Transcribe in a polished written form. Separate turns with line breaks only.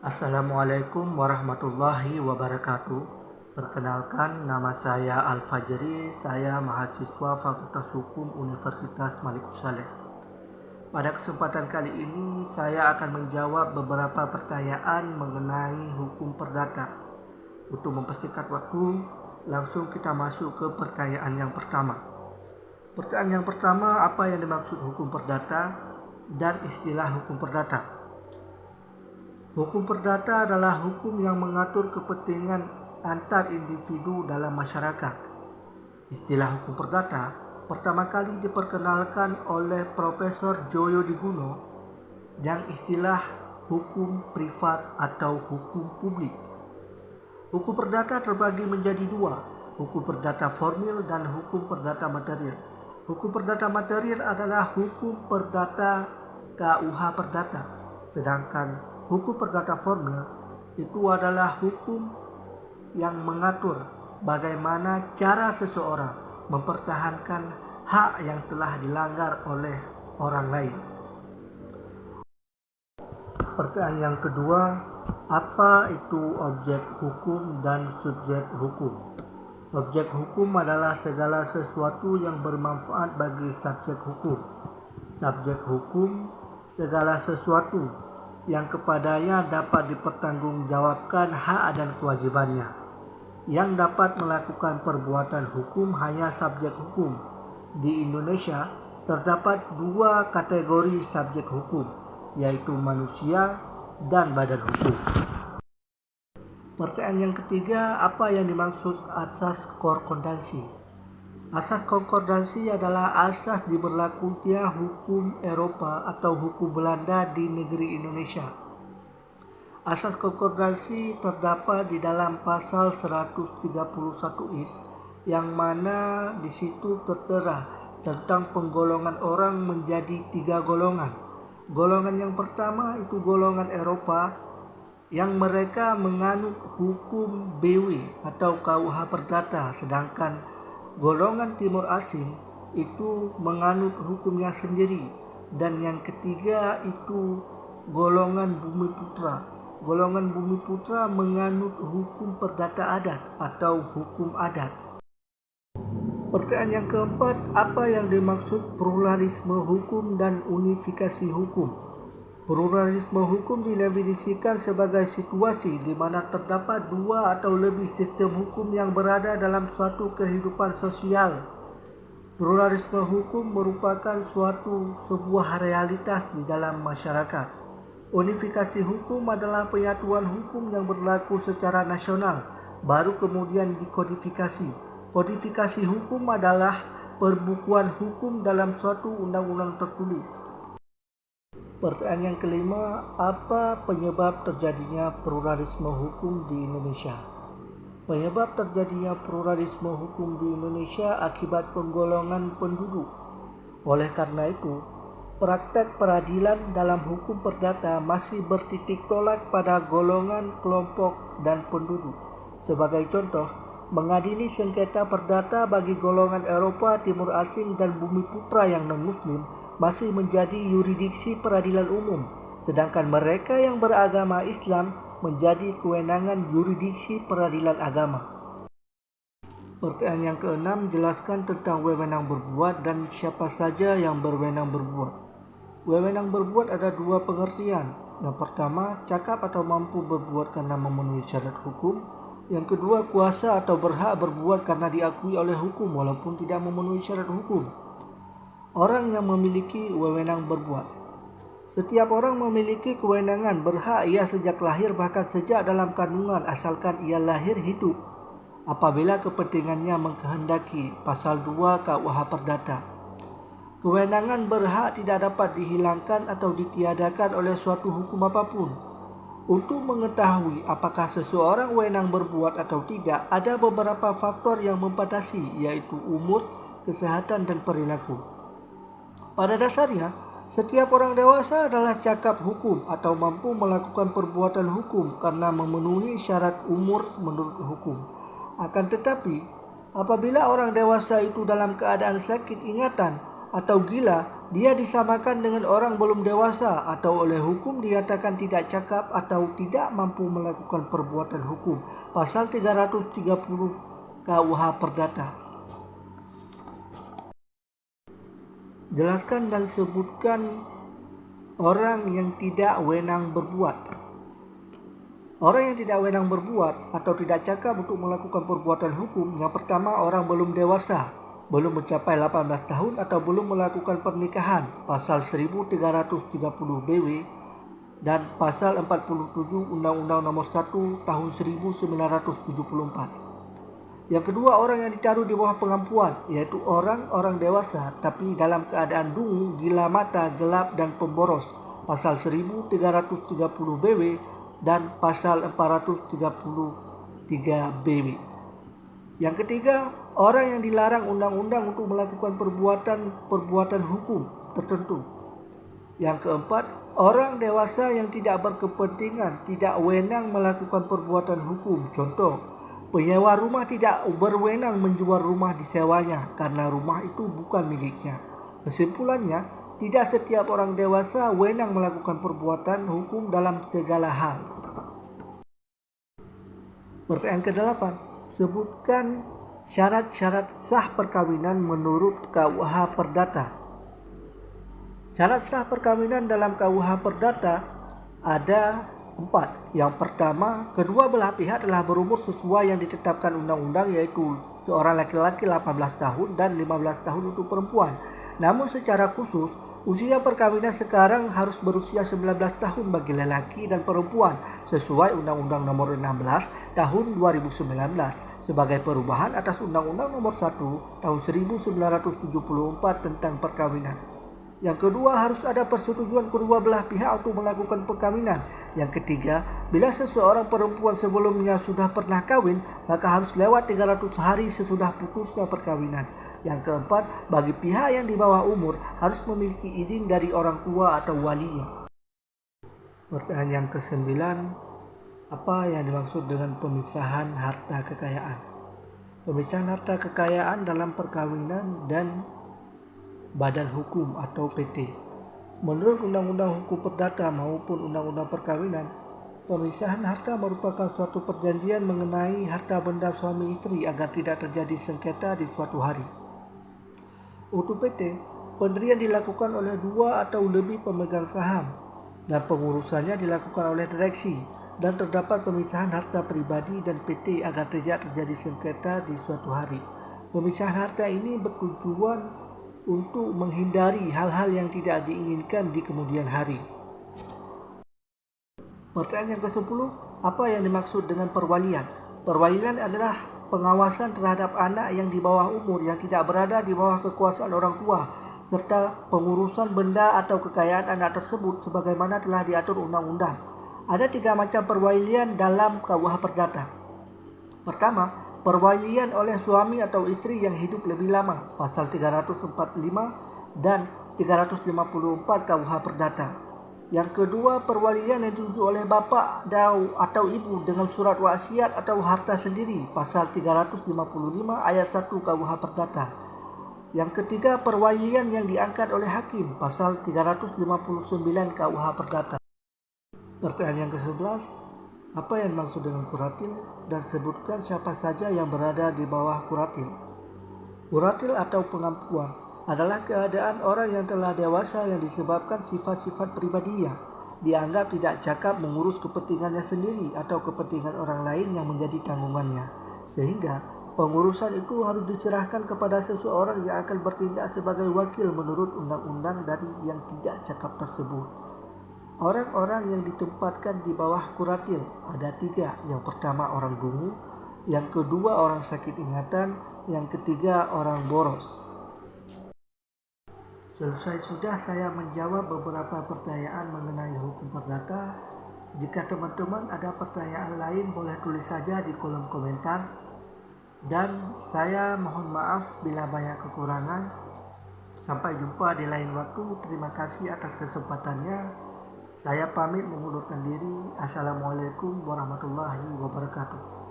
Assalamualaikum warahmatullahi wabarakatuh. Perkenalkan, nama saya Al-Fajri, saya mahasiswa Fakultas Hukum Universitas Malikus Saleh. Pada kesempatan kali ini, saya akan menjawab beberapa pertanyaan mengenai hukum perdata. Untuk mempersingkat waktu, langsung kita masuk ke pertanyaan yang pertama. Pertanyaan yang pertama, apa yang dimaksud hukum perdata dan istilah hukum perdata? Hukum perdata adalah hukum yang mengatur kepentingan antar individu dalam masyarakat. Istilah hukum perdata pertama kali diperkenalkan oleh Profesor Joyo Diguno dan istilah hukum privat atau hukum publik. Hukum perdata terbagi menjadi dua, hukum perdata formil dan hukum perdata material. Hukum perdata material adalah hukum perdata KUH Perdata, sedangkan hukum perdata formil itu adalah hukum yang mengatur bagaimana cara seseorang mempertahankan hak yang telah dilanggar oleh orang lain. Pertanyaan yang kedua, apa itu objek hukum dan subjek hukum? Objek hukum adalah segala sesuatu yang bermanfaat bagi subjek hukum. Subjek hukum segala sesuatu yang kepadanya dapat dipertanggungjawabkan hak dan kewajibannya. Yang dapat melakukan perbuatan hukum hanya subjek hukum. Di Indonesia terdapat dua kategori subjek hukum, yaitu manusia dan badan hukum. Pertanyaan yang ketiga, apa yang dimaksud asas konkordansi? Asas konkordansi adalah asas diberlakunya hukum Eropa atau hukum Belanda di negeri Indonesia. Asas konkordansi terdapat di dalam pasal 131 IS, yang mana di situ tertera tentang penggolongan orang menjadi 3 golongan. Golongan yang pertama itu golongan Eropa yang mereka menganut hukum BW atau KUH Perdata, sedangkan golongan timur asing itu menganut hukumnya sendiri. Dan yang ketiga itu golongan bumi putra. Golongan bumi putra menganut hukum perdata adat atau hukum adat. Pertanyaan yang keempat, apa yang dimaksud pluralisme hukum dan unifikasi hukum? Pluralisme hukum didefinisikan sebagai situasi di mana terdapat dua atau lebih sistem hukum yang berada dalam suatu kehidupan sosial. Pluralisme hukum merupakan sebuah realitas di dalam masyarakat. Unifikasi hukum adalah penyatuan hukum yang berlaku secara nasional, baru kemudian dikodifikasi. Kodifikasi hukum adalah perbukuan hukum dalam suatu undang-undang tertulis. Pertanyaan yang kelima, apa penyebab terjadinya pluralisme hukum di Indonesia? Penyebab terjadinya pluralisme hukum di Indonesia akibat penggolongan penduduk. Oleh karena itu, praktek peradilan dalam hukum perdata masih bertitik tolak pada golongan, kelompok, dan penduduk. Sebagai contoh, mengadili sengketa perdata bagi golongan Eropa, Timur Asing, dan Bumi Putra yang non-Muslim masih menjadi yurisdiksi peradilan umum, sedangkan mereka yang beragama Islam menjadi kewenangan yurisdiksi peradilan agama. Pertanyaan yang keenam, jelaskan tentang wewenang berbuat dan siapa saja yang berwenang berbuat. Wewenang berbuat ada dua pengertian. Yang pertama, cakap atau mampu berbuat karena memenuhi syarat hukum. Yang kedua, kuasa atau berhak berbuat karena diakui oleh hukum walaupun tidak memenuhi syarat hukum. Orang yang memiliki wewenang berbuat. Setiap orang memiliki kewenangan berhak ia sejak lahir bahkan sejak dalam kandungan asalkan ia lahir hidup apabila kepentingannya mengkehendaki. Pasal 2 KUH Perdata. Kewenangan berhak tidak dapat dihilangkan atau ditiadakan oleh suatu hukum apapun. Untuk mengetahui apakah seseorang wewenang berbuat atau tidak, ada beberapa faktor yang membatasi, yaitu umur, kesehatan, dan perilaku. Pada dasarnya, setiap orang dewasa adalah cakap hukum atau mampu melakukan perbuatan hukum karena memenuhi syarat umur menurut hukum. Akan tetapi, apabila orang dewasa itu dalam keadaan sakit ingatan atau gila, Dia disamakan dengan orang belum dewasa atau oleh hukum dinyatakan tidak cakap atau tidak mampu melakukan perbuatan hukum. Pasal 330 KUH Perdata. Jelaskan dan sebutkan orang yang tidak wenang berbuat. Orang yang tidak wenang berbuat atau tidak cakap untuk melakukan perbuatan hukum, yang pertama orang belum dewasa, belum mencapai 18 tahun atau belum melakukan pernikahan, pasal 1330 BW dan pasal 47 Undang-Undang Nomor 1 Tahun 1974. Yang kedua orang yang ditaruh di bawah pengampuan, yaitu orang dewasa tapi dalam keadaan dungu, gila mata, gelap dan pemboros, pasal 1330 BW dan pasal 433 BW. Yang ketiga, orang yang dilarang undang-undang untuk melakukan perbuatan hukum tertentu. Yang keempat, orang dewasa yang tidak berkepentingan, tidak wenang melakukan perbuatan hukum. Contoh, penyewa rumah tidak berwenang menjual rumah disewanya karena rumah itu bukan miliknya. Kesimpulannya, tidak setiap orang dewasa wenang melakukan perbuatan hukum dalam segala hal. Pertanyaan ke-8. Sebutkan syarat-syarat sah perkawinan menurut KUH Perdata. Syarat sah perkawinan dalam KUH Perdata ada 4. Yang pertama, kedua belah pihak telah berumur sesuai yang ditetapkan undang-undang, yaitu seorang laki-laki 18 tahun dan 15 tahun untuk perempuan. Namun secara khusus, usia perkawinan sekarang harus berusia 19 tahun bagi lelaki dan perempuan sesuai Undang-Undang Nomor 16 Tahun 2019 sebagai perubahan atas Undang-Undang Nomor 1 Tahun 1974 tentang perkawinan. Yang kedua, harus ada persetujuan kedua belah pihak untuk melakukan perkawinan. Yang ketiga, bila seseorang perempuan sebelumnya sudah pernah kawin, maka harus lewat 300 hari sesudah putusnya perkawinan. Yang keempat, bagi pihak yang di bawah umur harus memiliki izin dari orang tua atau walinya. Pertanyaan yang ke-9, apa yang dimaksud dengan pemisahan harta kekayaan? Pemisahan harta kekayaan dalam perkawinan dan badan hukum atau PT. Menurut Undang-Undang Hukum Perdata maupun Undang-Undang Perkawinan, pemisahan harta merupakan suatu perjanjian mengenai harta benda suami istri agar tidak terjadi sengketa di suatu hari. Untuk PT, pendirian dilakukan oleh 2 atau lebih pemegang saham dan pengurusannya dilakukan oleh direksi, dan terdapat pemisahan harta pribadi dan PT agar tidak terjadi sengketa di suatu hari. Pemisahan harta ini bertujuan untuk menghindari hal-hal yang tidak diinginkan di kemudian hari. Pertanyaan yang ke-10, apa yang dimaksud dengan perwalian? Perwalian adalah pengawasan terhadap anak yang di bawah umur yang tidak berada di bawah kekuasaan orang tua, serta pengurusan benda atau kekayaan anak tersebut sebagaimana telah diatur undang-undang. Ada 3 macam perwalian dalam KUH Perdata. Pertama, perwalian oleh suami atau istri yang hidup lebih lama, pasal 345 dan 354 KUH Perdata. Yang kedua, perwalian yang ditunjuk oleh bapa atau ibu dengan surat wasiat atau harta sendiri, pasal 355 ayat 1 KUH Perdata. Yang ketiga, perwalian yang diangkat oleh hakim, pasal 359 KUH Perdata. Pertanyaan yang ke-11, apa yang dimaksud dengan kuratil dan sebutkan siapa saja yang berada di bawah kuratil. Kuratil atau pengampuan adalah keadaan orang yang telah dewasa yang disebabkan sifat-sifat pribadinya dianggap tidak cakap mengurus kepentingannya sendiri atau kepentingan orang lain yang menjadi tanggungannya, sehingga pengurusan itu harus diserahkan kepada seseorang yang akan bertindak sebagai wakil menurut undang-undang dari yang tidak cakap tersebut. Orang-orang yang ditempatkan di bawah kuratil ada 3. Yang pertama orang dungu, yang kedua orang sakit ingatan, yang ketiga orang boros. Selesai sudah saya menjawab beberapa pertanyaan mengenai hukum perdata. Jika teman-teman ada pertanyaan lain boleh tulis saja di kolom komentar. Dan saya mohon maaf bila banyak kekurangan. Sampai jumpa di lain waktu. Terima kasih atas kesempatannya. Saya pamit mengundurkan diri. Assalamualaikum warahmatullahi wabarakatuh.